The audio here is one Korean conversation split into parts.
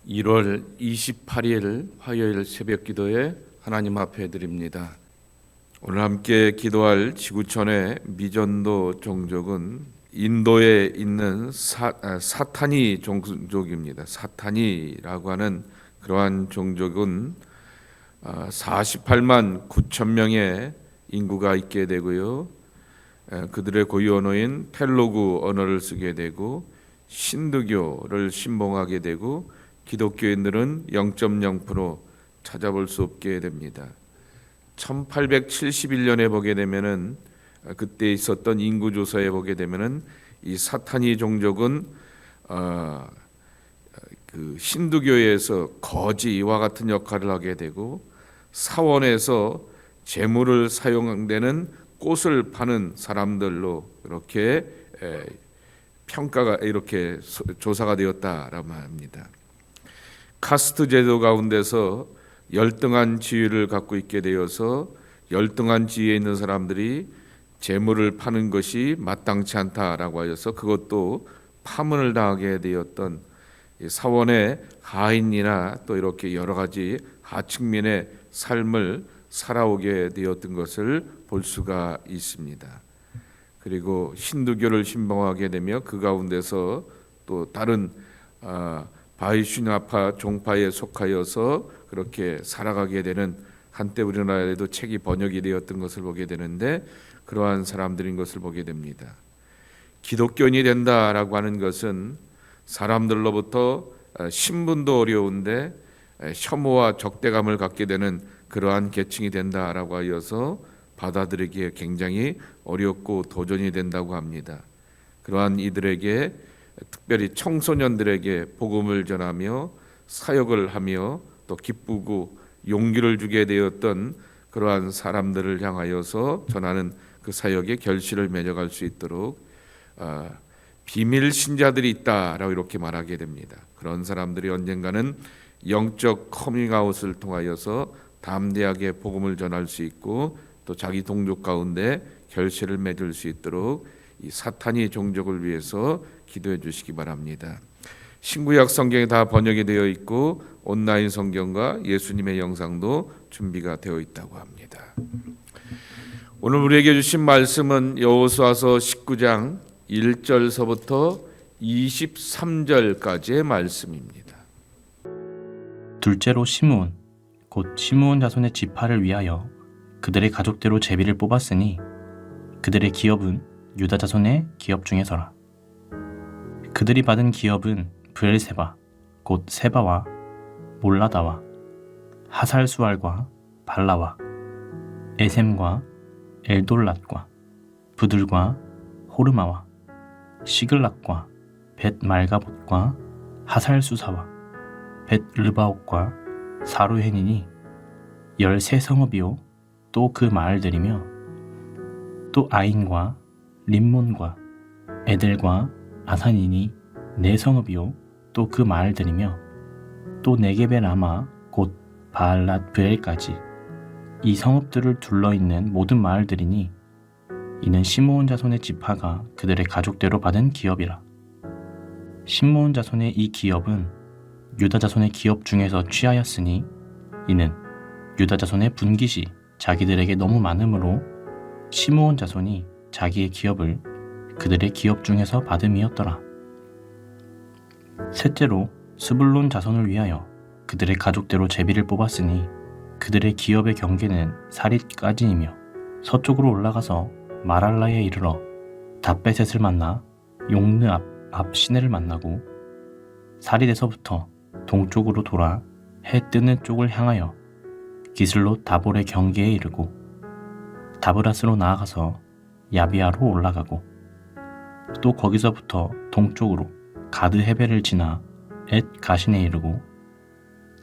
1월 28일 화요일 새벽 기도에 하나님 앞에 드립니다. 오늘 함께 기도할 지구촌의 미전도 종족은 인도에 있는 사타니 종족입니다. 사타니라고 하는 그러한 종족은 48만 9천 명의 인구가 있게 되고요. 그들의 고유 언어인 텔로구 언어를 쓰게 되고 신두교를 신봉하게 되고 기독교인들은 0.0% 찾아볼 수 없게 됩니다. 1871년에 보게 되면은 그때 있었던 인구 조사에 보게 되면은 이 사타니 종족은 그 신두교에서 거지 이와 같은 역할을 하게 되고 사원에서 재물을 사용되는 꽃을 파는 사람들로 이렇게 평가가 이렇게 조사가 되었다라고 합니다. 카스트 제도 가운데서 열등한 지위를 갖고 있게 되어서 열등한 지위에 있는 사람들이 재물을 파는 것이 마땅치 않다라고 하여서 그것도 파문을 당하게 되었던 사원의 하인이나 또 이렇게 여러 가지 하층민의 삶을 살아오게 되었던 것을 볼 수가 있습니다. 그리고 신두교를 신봉하게 되며 그 가운데서 또 다른 바이슈나파 종파에 속하여서 그렇게 살아가게 되는, 한때 우리나라에도 책이 번역이 되었던 것을 보게 되는데 그러한 사람들인 것을 보게 됩니다. 기독교인이 된다라고 하는 것은 사람들로부터 신분도 어려운데 혐오와 적대감을 갖게 되는 그러한 계층이 된다라고 하여서 받아들이기에 굉장히 어렵고 도전이 된다고 합니다. 그러한 이들에게, 특별히 청소년들에게 복음을 전하며 사역을 하며 또 기쁘고 용기를 주게 되었던 그러한 사람들을 향하여서 전하는 그 사역의 결실을 맺어갈 수 있도록 비밀 신자들이 있다라고 이렇게 말하게 됩니다. 그런 사람들이 언젠가는 영적 커밍아웃을 통하여서 담대하게 복음을 전할 수 있고 또 자기 동족 가운데 결실을 맺을 수 있도록 이 사타니 종족을 위해서 기도해 주시기 바랍니다. 신구약 성경이 다 번역이 되어 있고 온라인 성경과 예수님의 영상도 준비가 되어 있다고 합니다. 오늘 우리에게 주신 말씀은 여호수아서 19장 1절서부터 23절까지의 말씀입니다. 둘째로 시므온 곧 시므온 자손의 지파를 위하여 그들의 가족대로 제비를 뽑았으니 그들의 기업은 유다 자손의 기업 중에서라. 그들이 받은 기업은 브엘세바 곧 세바와 몰라다와 하살수알과 발라와 에셈과 엘돌랏과 부들과 호르마와 시글락과 벳말가봇과 하살수사와 벳르바옥과 사루헨이니 13성읍이요 또 그 마을들이며 또 아인과 림몬과 에델과 아산이니 4성읍이요 또 그 마을들이며 또 네겝의 라마 곧 바알랏 브엘까지 이 성읍들을 둘러있는 모든 마을들이니 이는 시므온 자손의 지파가 그들의 가족대로 받은 기업이라. 시므온 자손의 이 기업은 유다 자손의 기업 중에서 취하였으니 이는 유다 자손의 분깃이 자기들에게 너무 많으므로 시므온 자손이 자기의 기업을 그들의 기업 중에서 받음이었더라. 셋째로 스불론 자손을 위하여 그들의 가족대로 제비를 뽑았으니 그들의 기업의 경계는 사릿까지이며 서쪽으로 올라가서 마랄라에 이르러 답베셋을 만나 용느 앞 시내를 만나고 사릿에서부터 동쪽으로 돌아 해 뜨는 쪽을 향하여 기슬롯 다볼의 경계에 이르고 다브라스로 나아가서 야비아로 올라가고 또 거기서부터 동쪽으로 가드 헤벨을 지나 엣 가신에 이르고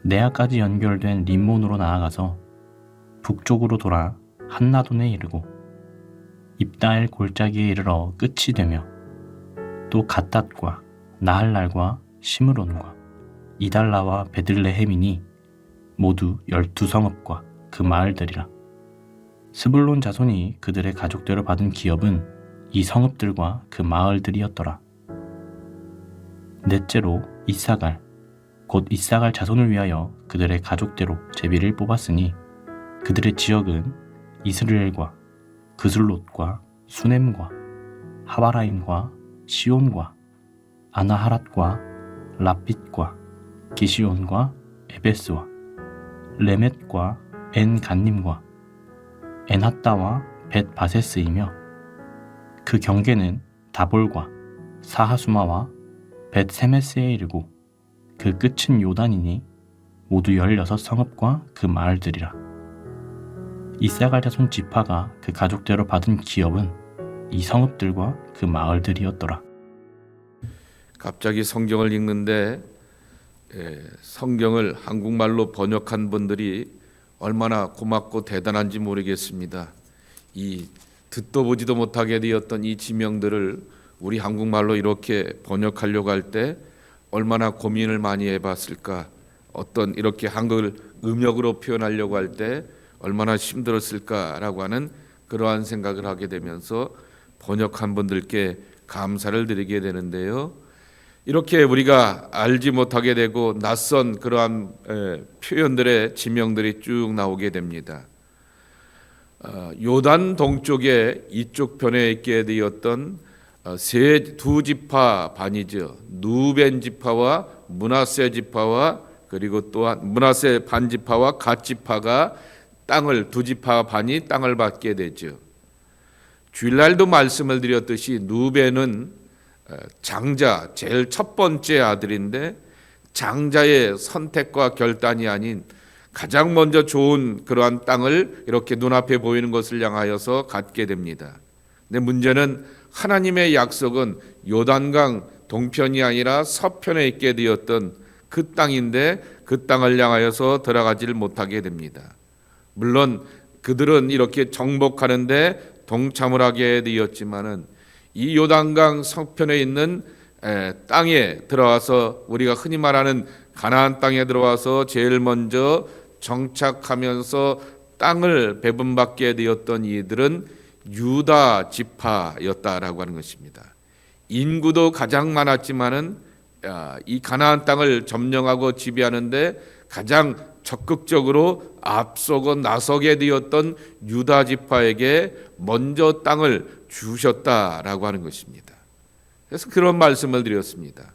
네아까지 연결된 림몬으로 나아가서 북쪽으로 돌아 한나돈에 이르고 입다엘 골짜기에 이르러 끝이 되며 또 갓닷과 나할랄과 시므론과 이달라와 베들레헴이니 모두 12성읍과 그 마을들이라. 스불론 자손이 그들의 가족대로 받은 기업은 이 성읍들과 그 마을들이었더라. 넷째로 이사갈 곧 이삭을 자손을 위하여 그들의 가족대로 제비를 뽑았으니 그들의 지역은 이스라엘과 그슬롯과 수넴과 하바라임과 시온과 아나하랏과 라핏과 기시온과 에베스와 레멧과 엔간님과 엔핫다와 벳바세스이며 그 경계는 다볼과 사하수마와 벳세메스에 이르고 그 끝은 요단이니 모두 16성읍과 그 마을들이라. 이사갈 자손 지파가 그 가족대로 받은 기업은 이 성읍들과 그 마을들이었더라. 갑자기 성경을 읽는데 성경을 한국말로 번역한 분들이 얼마나 고맙고 대단한지 모르겠습니다. 이 듣도 보지도 못하게 되었던 이 지명들을 우리 한국말로 이렇게 번역하려고 할 때 얼마나 고민을 많이 해봤을까. 어떤 이렇게 한글 음역으로 표현하려고 할 때 얼마나 힘들었을까라고 하는 그러한 생각을 하게 되면서 번역한 분들께 감사를 드리게 되는데요. 이렇게 우리가 알지 못하게 되고 낯선 그러한 표현들의 지명들이 쭉 나오게 됩니다. 요단 동쪽에 이쪽 편에 있게 되었던 두 지파 반이죠. 누벤 지파와 므낫세 지파와 그리고 또한 므낫세 반 지파와 갓 지파가 두 지파 반이 땅을 받게 되죠. 주일날도 말씀을 드렸듯이 누벤은 장자, 제일 첫 번째 아들인데 장자의 선택과 결단이 아닌 가장 먼저 좋은 그러한 땅을 이렇게 눈앞에 보이는 것을 향하여서 갖게 됩니다. 근데 문제는 하나님의 약속은 요단강 동편이 아니라 서편에 있게 되었던 그 땅인데 그 땅을 향하여서 들어가지를 못하게 됩니다. 물론 그들은 이렇게 정복하는데 동참을 하게 되었지만은 이 요단강 서편에 있는 땅에 들어와서 우리가 흔히 말하는 가나안 땅에 들어와서 제일 먼저 정착하면서 땅을 배분받게 되었던 이들은 유다 지파였다라고 하는 것입니다. 인구도 가장 많았지만은 이 가나안 땅을 점령하고 지배하는데 가장 적극적으로 앞서고 나서게 되었던 유다 지파에게 먼저 땅을 주셨다라고 하는 것입니다. 그래서 그런 말씀을 드렸습니다.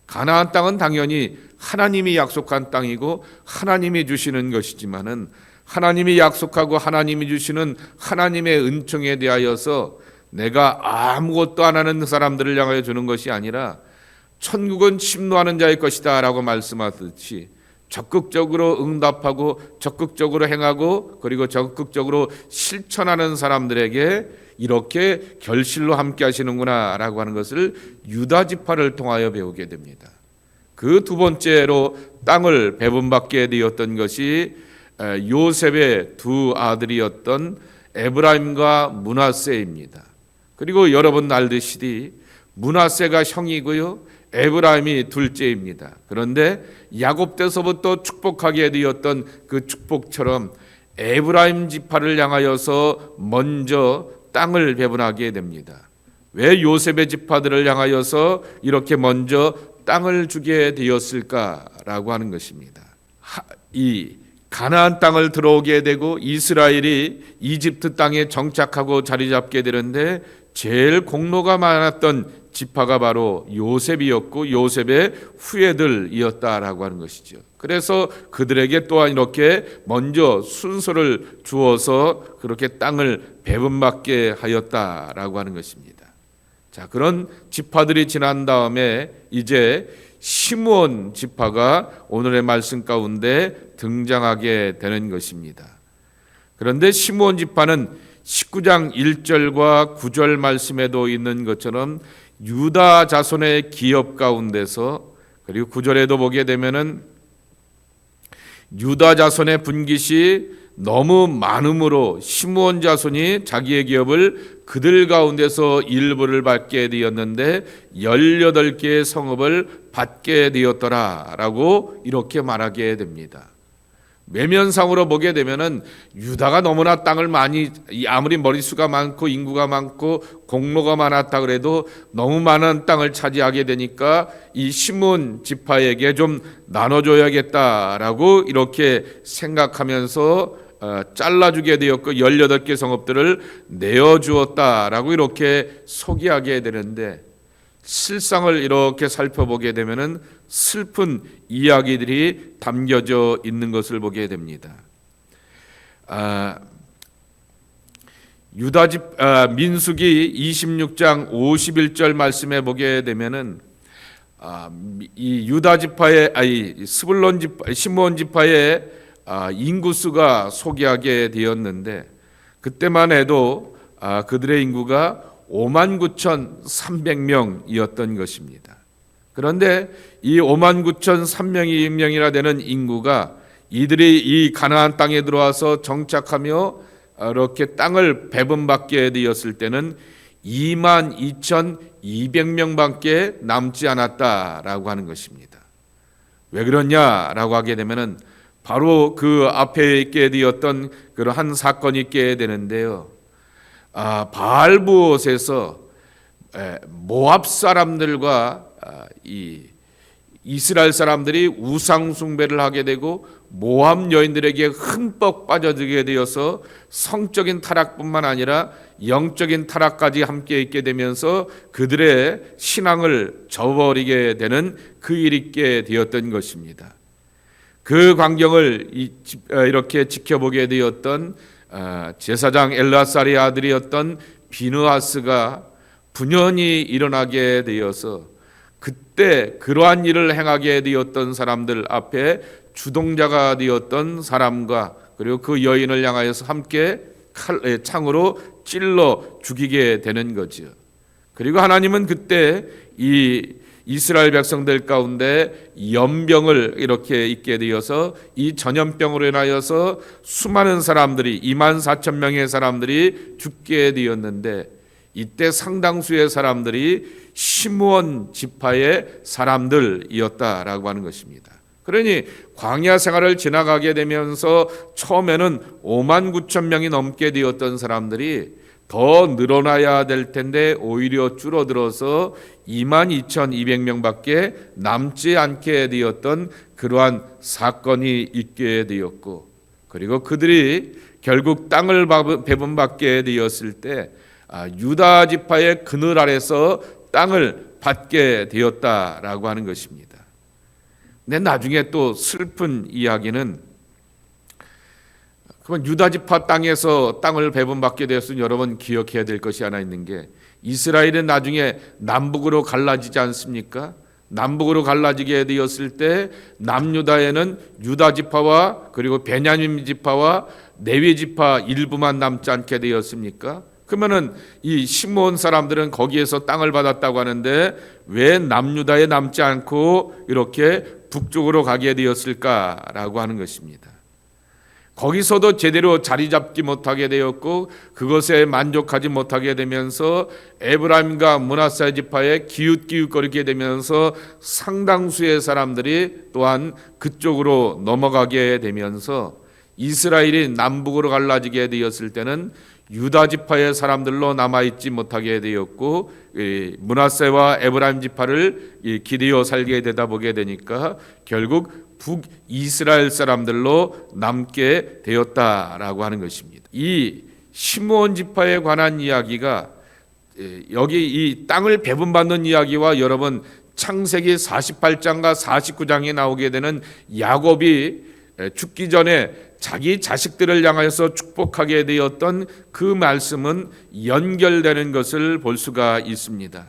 가나안 땅은 당연히 하나님이 약속한 땅이고 하나님이 주시는 것이지만은 하나님이 약속하고 하나님이 주시는 하나님의 은총에 대하여서 내가 아무것도 안 하는 사람들을 향하여 주는 것이 아니라 천국은 침노하는 자의 것이다 라고 말씀하듯이 적극적으로 응답하고 적극적으로 행하고 그리고 적극적으로 실천하는 사람들에게 이렇게 결실로 함께 하시는구나 라고 하는 것을 유다 지파를 통하여 배우게 됩니다. 그 두 번째로 땅을 배분받게 되었던 것이 요셉의 두 아들이었던 에브라임과 므낫세입니다. 그리고 여러분 알듯이 므낫세가 형이고요, 에브라임이 둘째입니다. 그런데 야곱 때서부터 축복하게 되었던 그 축복처럼 에브라임 지파를 향하여서 먼저 땅을 배분하게 됩니다. 왜 요셉의 지파들을 향하여서 이렇게 먼저 땅을 주게 되었을까라고 하는 것입니다. 이 가나안 땅을 들어오게 되고 이스라엘이 이집트 땅에 정착하고 자리 잡게 되는데 제일 공로가 많았던 지파가 바로 요셉이었고 요셉의 후예들이었다라고 하는 것이죠. 그래서 그들에게 또한 이렇게 먼저 순서를 주어서 그렇게 땅을 배분받게 하였다라고 하는 것입니다. 자, 그런 지파들이 지난 다음에 이제 시므온 지파가 오늘의 말씀 가운데 등장하게 되는 것입니다. 그런데 시므온 지파는 19장 1절과 9절 말씀에도 있는 것처럼 유다 자손의 기업 가운데서 그리고 9절에도 보게 되면은 유다 자손의 분깃이 너무 많음으로 시므온 자손이 자기의 기업을 그들 가운데서 일부를 받게 되었는데 18개의 성읍을 받게 되었더라라고 이렇게 말하게 됩니다. 외면상으로 보게 되면은 유다가 너무나 땅을 많이, 아무리 머릿수가 많고 인구가 많고 공로가 많았다 그래도 너무 많은 땅을 차지하게 되니까 이 시므온 지파에게 좀 나눠줘야겠다라고 이렇게 생각하면서 잘라주게 되었고 18개 성읍들을 내어주었다라고 이렇게 소개하게 되는데, 실상을 이렇게 살펴보게 되면은 슬픈 이야기들이 담겨져 있는 것을 보게 됩니다. 민수기 26장 51절 말씀에 보게 되면은 이 유다 지파의 스불론 지파, 시므온 지파의 인구수가 소개하게 되었는데, 그때만 해도 그들의 인구가 59,300명이었던 것입니다. 그런데 이 59,300명이나 되는 인구가 이들이 이 가나안 땅에 들어와서 정착하며 이렇게 땅을 배분받게 되었을 때는 22,200명밖에 남지 않았다라고 하는 것입니다. 왜 그러냐라고 하게 되면은 바로 그 앞에 있게 되었던 그러한 사건이 있게 되는데요. 바알부옷에서 모압 사람들과 이 이스라엘 사람들이 우상 숭배를 하게 되고 모압 여인들에게 흠뻑 빠져들게 되어서 성적인 타락뿐만 아니라 영적인 타락까지 함께 있게 되면서 그들의 신앙을 저버리게 되는 그 일이 있게 되었던 것입니다. 그 광경을 이렇게 지켜보게 되었던 제사장 엘라살의 아들이었던 비느하스가 분연히 일어나게 되어서 그때 그러한 일을 행하게 되었던 사람들 앞에 주동자가 되었던 사람과 그리고 그 여인을 향하여서 함께 창으로 찔러 죽이게 되는 거지요. 그리고 하나님은 그때 이 이스라엘 백성들 가운데 연병을 이렇게 있게 되어서 이 전염병으로 인하여서 수많은 사람들이 24,000명의 사람들이 죽게 되었는데, 이때 상당수의 사람들이 시므온 지파의 사람들이었다라고 하는 것입니다. 그러니 광야 생활을 지나가게 되면서 처음에는 59,000명이 넘게 되었던 사람들이 더 늘어나야 될 텐데 오히려 줄어들어서 22,200명밖에 남지 않게 되었던 그러한 사건이 있게 되었고, 그리고 그들이 결국 땅을 배분받게 되었을 때 유다 지파의 그늘 아래서 땅을 받게 되었다라고 하는 것입니다. 근데 나중에 또 슬픈 이야기는, 그건 유다 지파 땅에서 땅을 배분받게 되었으니 여러분 기억해야 될 것이 하나 있는 게, 이스라엘은 나중에 남북으로 갈라지지 않습니까? 남북으로 갈라지게 되었을 때 남유다에는 유다 지파와 그리고 베냐민 지파와 레위 지파 일부만 남지 않게 되었습니까? 그러면은 이 시므온 사람들은 거기에서 땅을 받았다고 하는데 왜 남유다에 남지 않고 이렇게 북쪽으로 가게 되었을까라고 하는 것입니다. 거기서도 제대로 자리 잡지 못하게 되었고 그것에 만족하지 못하게 되면서 에브라임과 므낫세 지파에 기웃기웃거리게 되면서 상당수의 사람들이 또한 그쪽으로 넘어가게 되면서 이스라엘이 남북으로 갈라지게 되었을 때는 유다 지파의 사람들로 남아있지 못하게 되었고 므낫세와 에브라임 지파를 기대어 살게 되다 보게 되니까 결국 북이스라엘 사람들로 남게 되었다라고 하는 것입니다. 이 시므온 지파에 관한 이야기가 여기 이 땅을 배분받는 이야기와 여러분 창세기 48장과 49장에 나오게 되는 야곱이 죽기 전에 자기 자식들을 향하여서 축복하게 되었던 그 말씀은 연결되는 것을 볼 수가 있습니다.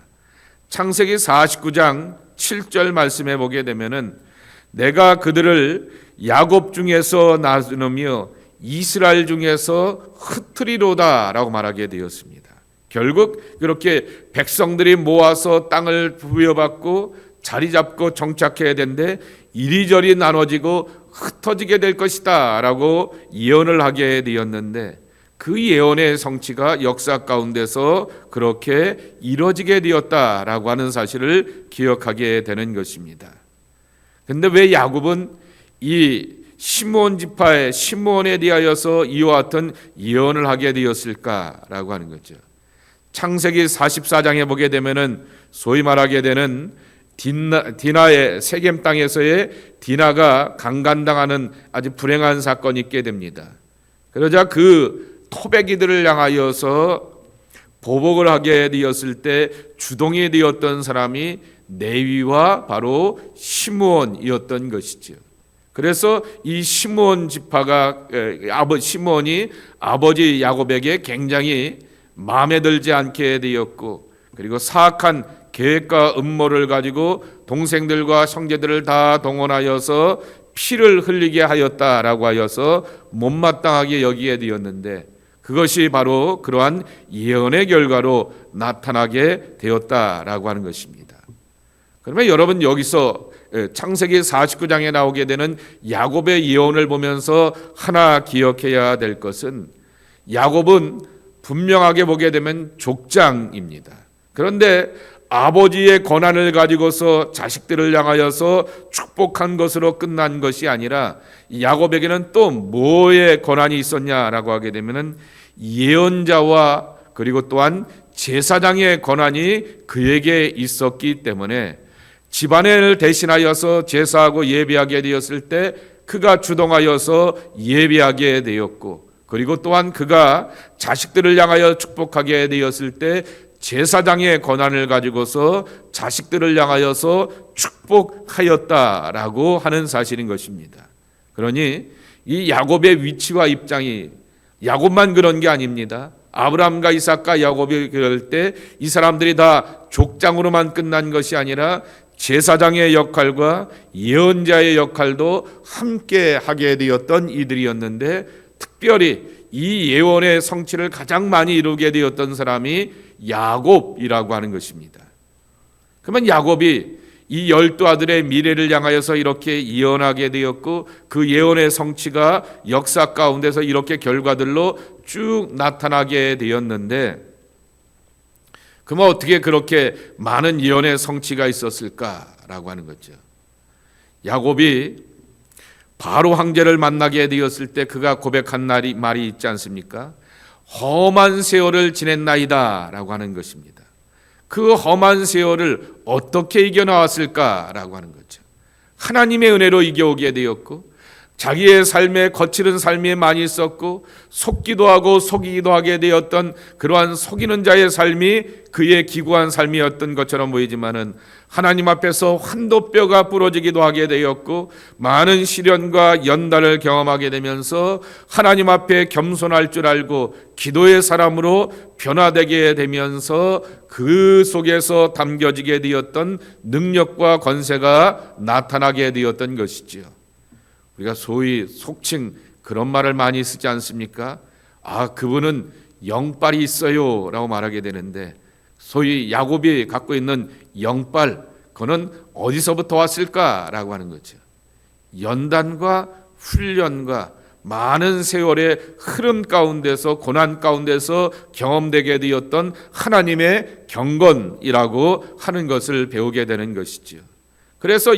창세기 49장 7절 말씀에 보게 되면은 내가 그들을 야곱 중에서 나누며 이스라엘 중에서 흩트리로다 라고 말하게 되었습니다. 결국 그렇게 백성들이 모아서 땅을 부여받고 자리 잡고 정착해야 되는데 이리저리 나눠지고 흩어지게 될 것이다 라고 예언을 하게 되었는데 그 예언의 성취가 역사 가운데서 그렇게 이루어지게 되었다라고 하는 사실을 기억하게 되는 것입니다. 근데 왜 야곱은 이 시므온 지파의 시므온에 대하여서 이와 같은 예언을 하게 되었을까라고 하는 거죠. 창세기 44장에 보게 되면은 소위 말하게 되는 디나의 세겜 땅에서의 디나가 강간당하는 아주 불행한 사건이 있게 됩니다. 그러자 그 토백이들을 향하여서 보복을 하게 되었을 때 주동이 되었던 사람이 레위와 바로 시므온이었던 것이죠. 그래서 이 시므온 지파가 시므온이 아버지 야곱에게 굉장히 마음에 들지 않게 되었고, 그리고 사악한 계획과 음모를 가지고 동생들과 형제들을 다 동원하여서 피를 흘리게 하였다라고 하여서 못마땅하게 여기게 되었는데, 그것이 바로 그러한 예언의 결과로 나타나게 되었다라고 하는 것입니다. 그러면 여러분 여기서 창세기 49장에 나오게 되는 야곱의 예언을 보면서 하나 기억해야 될 것은, 야곱은 분명하게 보게 되면 족장입니다. 그런데 아버지의 권한을 가지고서 자식들을 향하여서 축복한 것으로 끝난 것이 아니라 야곱에게는 또 뭐의 권한이 있었냐라고 하게 되면은 예언자와 그리고 또한 제사장의 권한이 그에게 있었기 때문에 집안을 대신하여서 제사하고 예배하게 되었을 때 그가 주동하여서 예배하게 되었고, 그리고 또한 그가 자식들을 향하여 축복하게 되었을 때 제사장의 권한을 가지고서 자식들을 향하여서 축복하였다라고 하는 사실인 것입니다. 그러니 이 야곱의 위치와 입장이 야곱만 그런 게 아닙니다. 아브라함과 이삭과 야곱이 그럴 때 이 사람들이 다 족장으로만 끝난 것이 아니라 제사장의 역할과 예언자의 역할도 함께 하게 되었던 이들이었는데, 특별히 이 예언의 성취를 가장 많이 이루게 되었던 사람이 야곱이라고 하는 것입니다. 그러면 야곱이 이 12아들의 미래를 향하여서 이렇게 예언하게 되었고, 그 예언의 성취가 역사 가운데서 이렇게 결과들로 쭉 나타나게 되었는데, 그러면 어떻게 그렇게 많은 예언의 성취가 있었을까라고 하는 거죠. 야곱이 바로 황제를 만나게 되었을 때 그가 고백한 말이 있지 않습니까? 험한 세월을 지냈나이다 라고 하는 것입니다. 그 험한 세월을 어떻게 이겨나왔을까라고 하는 거죠. 하나님의 은혜로 이겨오게 되었고, 자기의 삶에 거칠은 삶이 많이 있었고, 속기도 하고 속이기도 하게 되었던 그러한 속이는 자의 삶이 그의 기구한 삶이었던 것처럼 보이지만은 하나님 앞에서 환도뼈가 부러지기도 하게 되었고, 많은 시련과 연단을 경험하게 되면서 하나님 앞에 겸손할 줄 알고 기도의 사람으로 변화되게 되면서 그 속에서 담겨지게 되었던 능력과 권세가 나타나게 되었던 것이지요. 우리가 소위 속칭 그런 말을 많이 쓰지 않습니까? 그분은 영빨이 있어요 라고 말하게 되는데, 소위 야곱이 갖고 있는 영빨, 그거는 어디서부터 왔을까라고 하는 거죠. 연단과 훈련과 많은 세월의 흐름 가운데서, 고난 가운데서 경험되게 되었던 하나님의 경건이라고 하는 것을 배우게 되는 것이지요. 그래서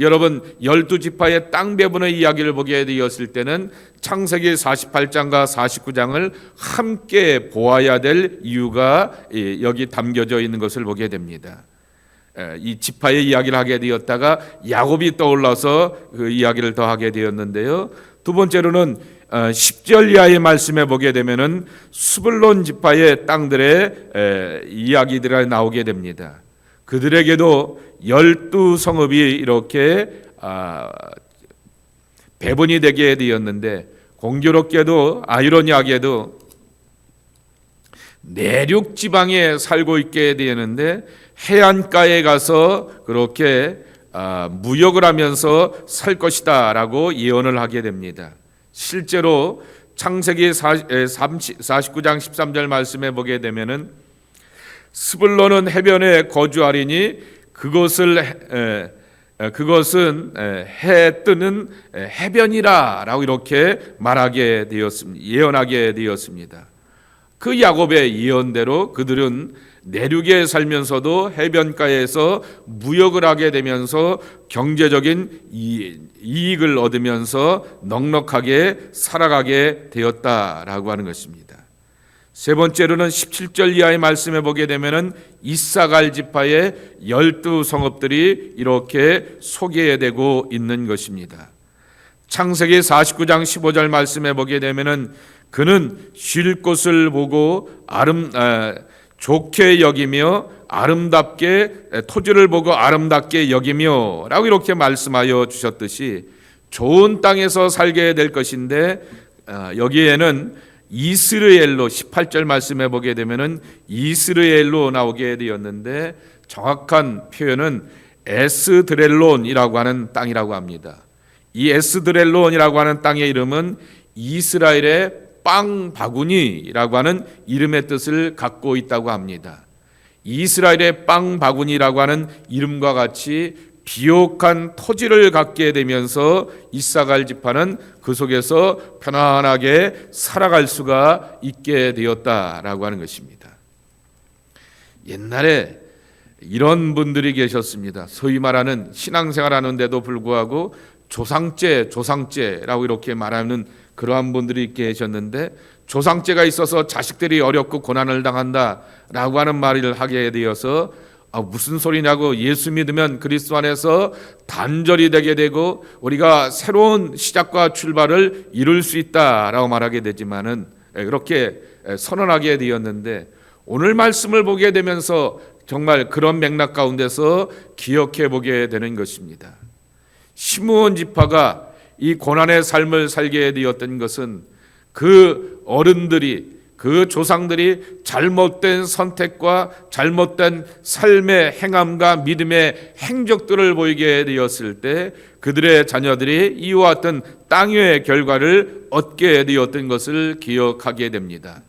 여러분 12지파의 땅 배분의 이야기를 보게 되었을 때는 창세기 48장과 49장을 함께 보아야 될 이유가 여기 담겨져 있는 것을 보게 됩니다. 이 지파의 이야기를 하게 되었다가 야곱이 떠올라서 그 이야기를 더 하게 되었는데요. 두 번째로는 10절 이하의 말씀에 보게 되면은 스불론 지파의 땅들의 이야기들이 나오게 됩니다. 그들에게도 12성읍이 이렇게 배분이 되게 되었는데, 공교롭게도 아이러니하게도 내륙 지방에 살고 있게 되는데 해안가에 가서 그렇게 무역을 하면서 살 것이다라고 예언을 하게 됩니다. 실제로 창세기 49장 13절 말씀에 보게 되면은 스불론은 해변에 거주하리니 그것은 해 뜨는 해변이라라고 이렇게 말하게 되었습니다. 예언하게 되었습니다. 그 야곱의 예언대로 그들은 내륙에 살면서도 해변가에서 무역을 하게 되면서 경제적인 이익을 얻으면서 넉넉하게 살아가게 되었다라고 하는 것입니다. 세 번째로는 17절 이하의 말씀에 보게 되면은 이사갈 지파의 12성읍들이 이렇게 소개되고 있는 것입니다. 창세기 49장 15절 말씀에 보게 되면은 그는 쉴 곳을 보고 좋게 여기며 아름답게 토지를 보고 아름답게 여기며 라고 이렇게 말씀하여 주셨듯이 좋은 땅에서 살게 될 것인데 여기에는 이스르엘로 18절 말씀해 보게 되면은 이스르엘로 나오게 되었는데 정확한 표현은 에스드렐론이라고 하는 땅이라고 합니다. 이 에스드렐론이라고 하는 땅의 이름은 이스라엘의 빵 바구니라고 하는 이름의 뜻을 갖고 있다고 합니다. 이스라엘의 빵 바구니라고 하는 이름과 같이 비옥한 토지를 갖게 되면서 이사갈 지파는 그 속에서 편안하게 살아갈 수가 있게 되었다라고 하는 것입니다. 옛날에 이런 분들이 계셨습니다. 소위 말하는 신앙생활하는데도 불구하고 조상죄라고 이렇게 말하는 그러한 분들이 계셨는데 조상죄가 있어서 자식들이 어렵고 고난을 당한다라고 하는 말을 하게 되어서 무슨 소리냐고, 예수 믿으면 그리스도 안에서 단절이 되게 되고 우리가 새로운 시작과 출발을 이룰 수 있다라고 말하게 되지만은 그렇게 선언하게 되었는데 오늘 말씀을 보게 되면서 정말 그런 맥락 가운데서 기억해 보게 되는 것입니다. 시므온 지파가 이 고난의 삶을 살게 되었던 것은 그 어른들이, 그 조상들이 잘못된 선택과 잘못된 삶의 행함과 믿음의 행적들을 보이게 되었을 때 그들의 자녀들이 이와 같은 땅의 결과를 얻게 되었던 것을 기억하게 됩니다.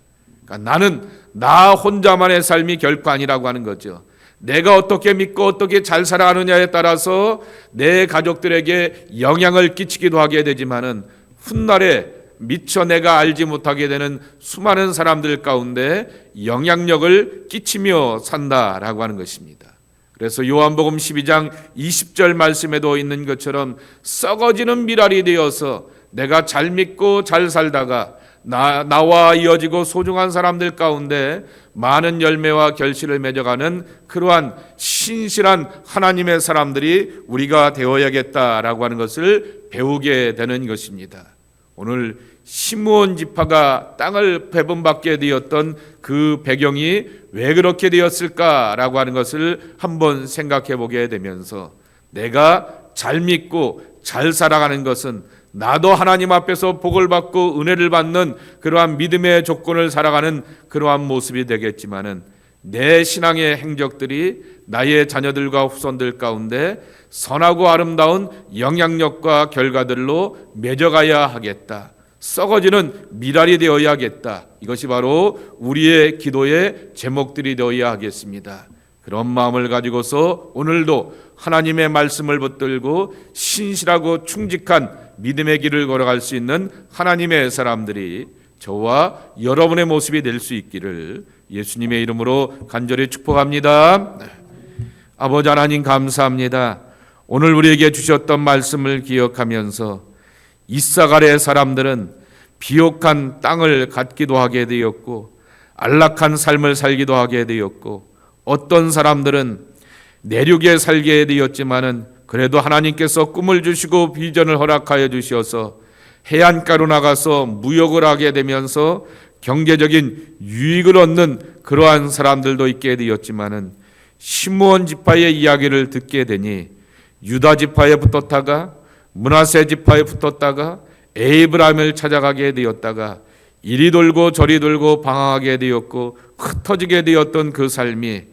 그러니까 나는 나 혼자만의 삶이 결코 아니라고 하는 거죠. 내가 어떻게 믿고 어떻게 잘 살아가느냐에 따라서 내 가족들에게 영향을 끼치기도 하게 되지만은 훗날에 미처 내가 알지 못하게 되는 수많은 사람들 가운데 영향력을 끼치며 산다라고 하는 것입니다. 그래서 요한복음 12장 20절 말씀에도 있는 것처럼 썩어지는 미랄이 되어서 내가 잘 믿고 잘 살다가 나와 이어지고 소중한 사람들 가운데 많은 열매와 결실을 맺어가는 그러한 신실한 하나님의 사람들이 우리가 되어야겠다라고 하는 것을 배우게 되는 것입니다. 오늘 시므온 지파가 땅을 배분받게 되었던 그 배경이 왜 그렇게 되었을까라고 하는 것을 한번 생각해 보게 되면서 내가 잘 믿고 잘 살아가는 것은 나도 하나님 앞에서 복을 받고 은혜를 받는 그러한 믿음의 조건을 살아가는 그러한 모습이 되겠지만은 내 신앙의 행적들이 나의 자녀들과 후손들 가운데 선하고 아름다운 영향력과 결과들로 맺어가야 하겠다. 썩어지는 미랄이 되어야겠다. 이것이 바로 우리의 기도의 제목들이 되어야 하겠습니다. 그런 마음을 가지고서 오늘도 하나님의 말씀을 붙들고 신실하고 충직한 믿음의 길을 걸어갈 수 있는 하나님의 사람들이 저와 여러분의 모습이 될 수 있기를 예수님의 이름으로 간절히 축복합니다. 아버지 하나님 감사합니다. 오늘 우리에게 주셨던 말씀을 기억하면서 이사갈의 사람들은 비옥한 땅을 갖기도 하게 되었고 안락한 삶을 살기도 하게 되었고 어떤 사람들은 내륙에 살게 되었지만은 그래도 하나님께서 꿈을 주시고 비전을 허락하여 주셔서 해안가로 나가서 무역을 하게 되면서 경제적인 유익을 얻는 그러한 사람들도 있게 되었지만은 시므온 지파의 이야기를 듣게 되니 유다 지파에 붙었다가 므낫세 지파에 붙었다가 에브라임을 찾아가게 되었다가 이리 돌고 저리 돌고 방황하게 되었고 흩어지게 되었던 그 삶이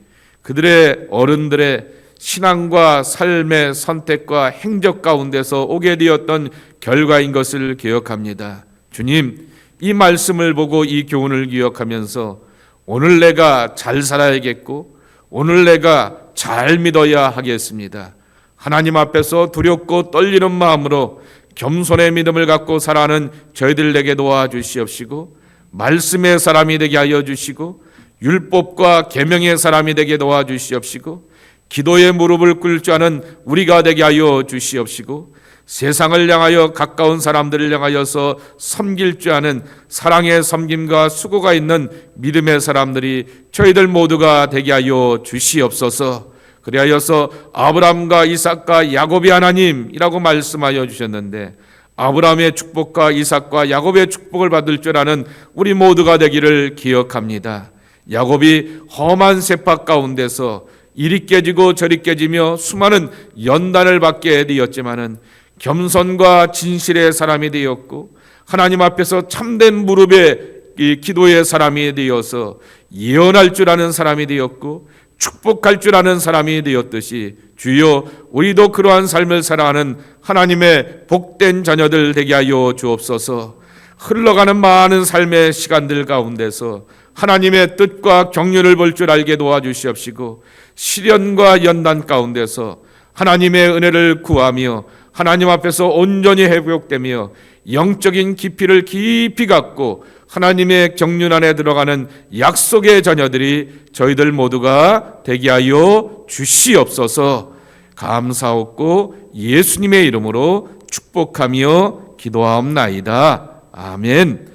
그들의 어른들의 신앙과 삶의 선택과 행적 가운데서 오게 되었던 결과인 것을 기억합니다. 주님, 이 말씀을 보고 이 교훈을 기억하면서 오늘 내가 잘 살아야겠고 오늘 내가 잘 믿어야 하겠습니다. 하나님 앞에서 두렵고 떨리는 마음으로 겸손의 믿음을 갖고 살아가는 저희들 에게 도와주시옵시고 말씀의 사람이 되게 하여 주시고 율법과 계명의 사람이 되게 도와주시옵시고 기도의 무릎을 꿇을 줄 아는 우리가 되게 하여 주시옵시고 세상을 향하여 가까운 사람들을 향하여서 섬길 줄 아는 사랑의 섬김과 수고가 있는 믿음의 사람들이 저희들 모두가 되게 하여 주시옵소서. 그리하여서 아브라함과 이삭과 야곱의 하나님이라고 말씀하여 주셨는데 아브라함의 축복과 이삭과 야곱의 축복을 받을 줄 아는 우리 모두가 되기를 기억합니다. 야곱이 험한 세파 가운데서 이리 깨지고 저리 깨지며 수많은 연단을 받게 되었지만은 겸손과 진실의 사람이 되었고 하나님 앞에서 참된 무릎의 기도의 사람이 되어서 예언할 줄 아는 사람이 되었고 축복할 줄 아는 사람이 되었듯이 주여 우리도 그러한 삶을 살아가는 하나님의 복된 자녀들 되게 하여 주옵소서. 흘러가는 많은 삶의 시간들 가운데서 하나님의 뜻과 경륜을 볼 줄 알게 도와주시옵시고 시련과 연단 가운데서 하나님의 은혜를 구하며 하나님 앞에서 온전히 회복되며 영적인 깊이를 깊이 갖고 하나님의 경륜 안에 들어가는 약속의 자녀들이 저희들 모두가 되게 하여 주시옵소서. 감사하고 예수님의 이름으로 축복하며 기도하옵나이다. 아멘.